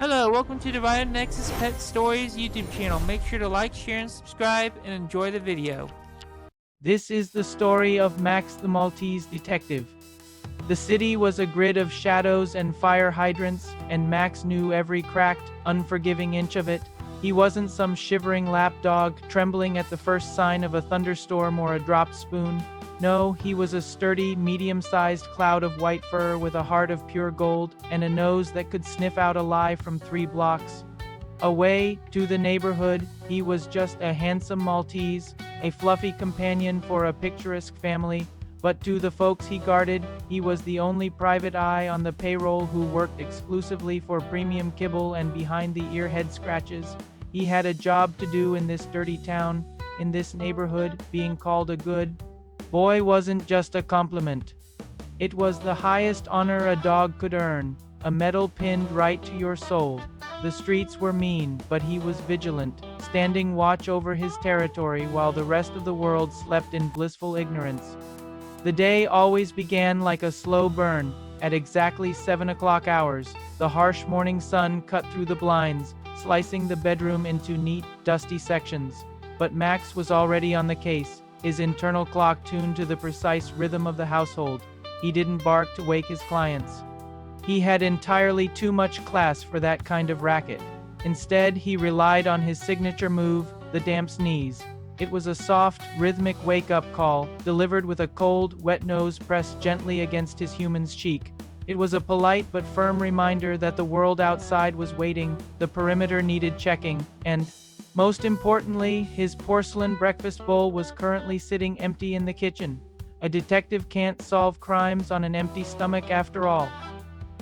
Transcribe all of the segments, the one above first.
Hello, welcome to Divided Nexus Pet Stories YouTube channel. Make sure to like, share, and subscribe, and enjoy the video. This is the story of Max the Maltese Detective. The city was a grid of shadows and fire hydrants, and Max knew every cracked, unforgiving inch of it. He wasn't some shivering lapdog, trembling at the first sign of a thunderstorm or a dropped spoon. No, he was a sturdy, medium-sized cloud of white fur with a heart of pure gold, and a nose that could sniff out a lie from 3 blocks away. To the neighborhood, he was just a handsome Maltese, a fluffy companion for a picturesque family, but to the folks he guarded, he was the only private eye on the payroll who worked exclusively for premium kibble and behind-the-ear head scratches. He had a job to do in this dirty town, in this neighborhood. Being called a good boy wasn't just a compliment. It was the highest honor a dog could earn, a medal pinned right to your soul. The streets were mean, but he was vigilant, standing watch over his territory while the rest of the world slept in blissful ignorance. The day always began like a slow burn. At exactly 7 o'clock hours, the harsh morning sun cut through the blinds, slicing the bedroom into neat, dusty sections. But Max was already on the case, his internal clock tuned to the precise rhythm of the household. He didn't bark to wake his clients. He had entirely too much class for that kind of racket. Instead, he relied on his signature move, the damp sneeze. It was a soft, rhythmic wake-up call, delivered with a cold, wet nose pressed gently against his human's cheek. It was a polite but firm reminder that the world outside was waiting, the perimeter needed checking, and, most importantly, his porcelain breakfast bowl was currently sitting empty in the kitchen. A detective can't solve crimes on an empty stomach after all.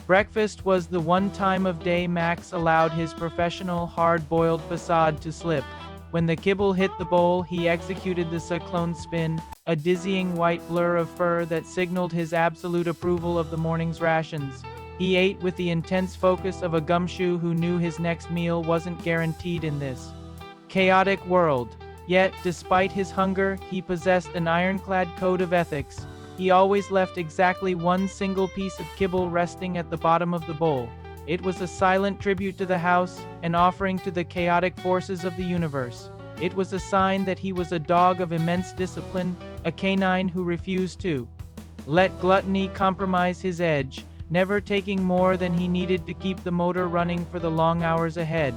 Breakfast was the one time of day Max allowed his professional, hard-boiled facade to slip. When the kibble hit the bowl, he executed the cyclone spin, a dizzying white blur of fur that signaled his absolute approval of the morning's rations. He ate with the intense focus of a gumshoe who knew his next meal wasn't guaranteed in this chaotic world. Yet, despite his hunger, he possessed an ironclad code of ethics. He always left exactly one single piece of kibble resting at the bottom of the bowl. It was a silent tribute to the house, an offering to the chaotic forces of the universe. It was a sign that he was a dog of immense discipline, a canine who refused to let gluttony compromise his edge, never taking more than he needed to keep the motor running for the long hours ahead.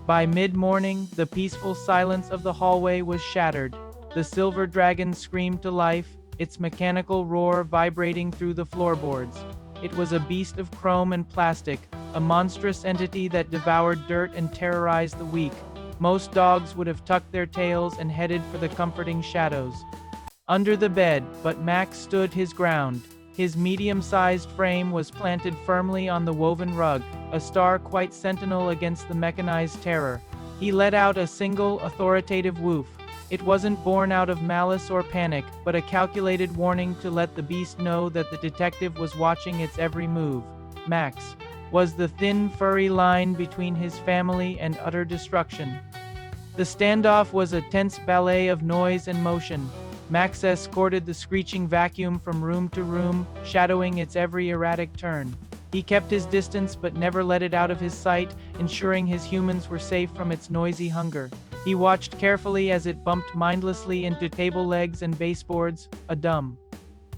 By mid-morning, the peaceful silence of the hallway was shattered. The silver dragon screamed to life, its mechanical roar vibrating through the floorboards. It was a beast of chrome and plastic, a monstrous entity that devoured dirt and terrorized the weak. Most dogs would have tucked their tails and headed for the comforting shadows under the bed, but Max stood his ground. His medium-sized frame was planted firmly on the woven rug, a star-quite sentinel against the mechanized terror. He let out a single, authoritative woof. It wasn't born out of malice or panic, but a calculated warning to let the beast know that the detective was watching its every move. Max was the thin, furry line between his family and utter destruction. The standoff was a tense ballet of noise and motion. Max escorted the screeching vacuum from room to room, shadowing its every erratic turn. He kept his distance but never let it out of his sight, ensuring his humans were safe from its noisy hunger. He watched carefully as it bumped mindlessly into table legs and baseboards, a dumb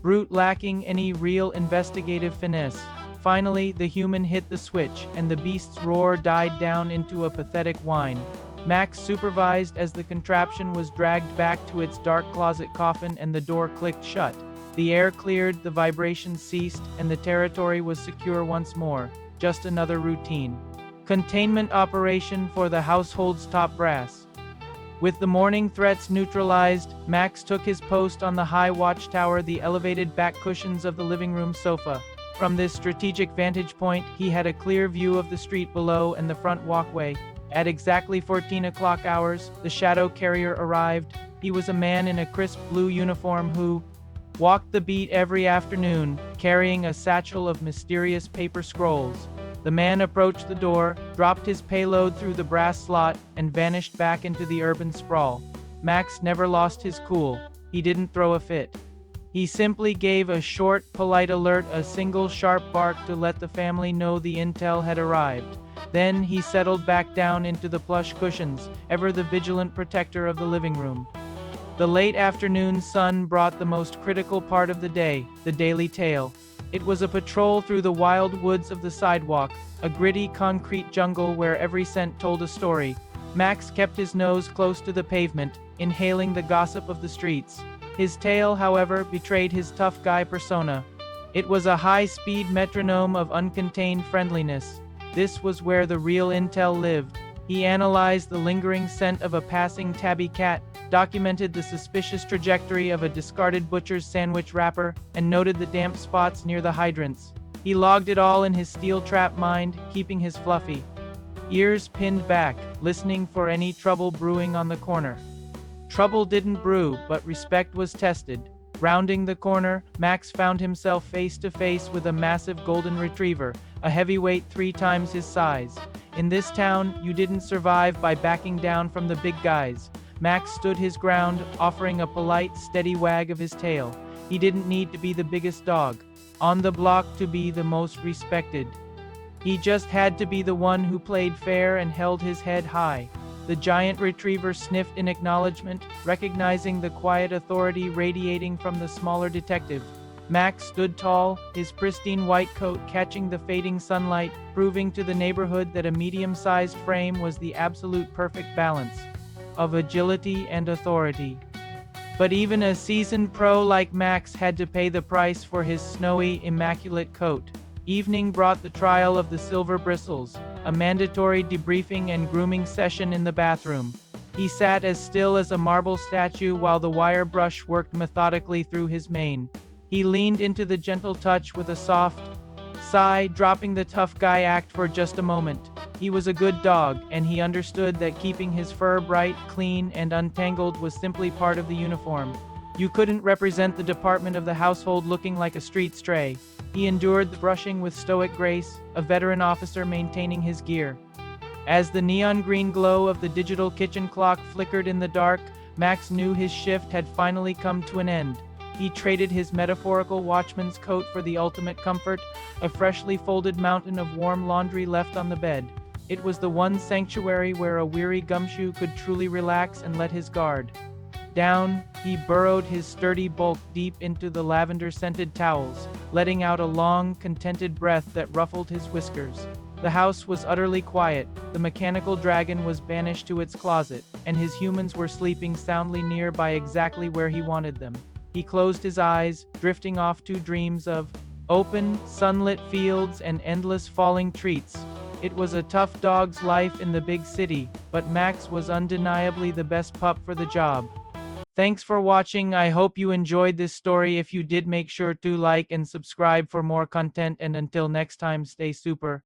brute lacking any real investigative finesse. Finally, the human hit the switch, and the beast's roar died down into a pathetic whine. Max supervised as the contraption was dragged back to its dark closet coffin and the door clicked shut. The air cleared, the vibrations ceased, and the territory was secure once more. Just another routine containment operation for the household's top brass. With the morning threats neutralized, Max took his post on the high watchtower, the elevated back cushions of the living room sofa. From this strategic vantage point, he had a clear view of the street below and the front walkway. At exactly 14 o'clock hours, the shadow carrier arrived. He was a man in a crisp blue uniform who walked the beat every afternoon, carrying a satchel of mysterious paper scrolls. The man approached the door, dropped his payload through the brass slot, and vanished back into the urban sprawl. Max never lost his cool. He didn't throw a fit. He simply gave a short, polite alert, a single sharp bark to let the family know the intel had arrived. Then he settled back down into the plush cushions, ever the vigilant protector of the living room. The late afternoon sun brought the most critical part of the day, the daily tale. It was a patrol through the wild woods of the sidewalk, a gritty concrete jungle where every scent told a story. Max kept his nose close to the pavement, inhaling the gossip of the streets. His tale, however, betrayed his tough guy persona. It was a high-speed metronome of uncontained friendliness. This was where the real intel lived. He analyzed the lingering scent of a passing tabby cat, documented the suspicious trajectory of a discarded butcher's sandwich wrapper, and noted the damp spots near the hydrants. He logged it all in his steel-trap mind, keeping his fluffy ears pinned back, listening for any trouble brewing on the corner. Trouble didn't brew, but respect was tested. Rounding the corner, Max found himself face to face with a massive golden retriever, a heavyweight 3 times his size. In this town, you didn't survive by backing down from the big guys. Max stood his ground, offering a polite, steady wag of his tail. He didn't need to be the biggest dog on the block to be the most respected. He just had to be the one who played fair and held his head high. The giant retriever sniffed in acknowledgement, recognizing the quiet authority radiating from the smaller detective. Max stood tall, his pristine white coat catching the fading sunlight, proving to the neighborhood that a medium-sized frame was the absolute perfect balance of agility and authority. But even a seasoned pro like Max had to pay the price for his snowy, immaculate coat. Evening brought the trial of the silver bristles, a mandatory debriefing and grooming session in the bathroom. He sat as still as a marble statue while the wire brush worked methodically through his mane. He leaned into the gentle touch with a soft sigh, dropping the tough guy act for just a moment. He was a good dog, and he understood that keeping his fur bright, clean, and untangled was simply part of the uniform. You couldn't represent the department of the household looking like a street stray. He endured the brushing with stoic grace, a veteran officer maintaining his gear. As the neon green glow of the digital kitchen clock flickered in the dark, Max knew his shift had finally come to an end. He traded his metaphorical watchman's coat for the ultimate comfort, a freshly folded mountain of warm laundry left on the bed. It was the one sanctuary where a weary gumshoe could truly relax and let his guard down. He burrowed his sturdy bulk deep into the lavender-scented towels, letting out a long, contented breath that ruffled his whiskers. The house was utterly quiet, the mechanical dragon was banished to its closet, and his humans were sleeping soundly nearby exactly where he wanted them. He closed his eyes, drifting off to dreams of open, sunlit fields and endless falling treats. It was a tough dog's life in the big city, but Max was undeniably the best pup for the job. Thanks for watching. I hope you enjoyed this story. If you did, make sure to like and subscribe for more content, and until next time, stay super.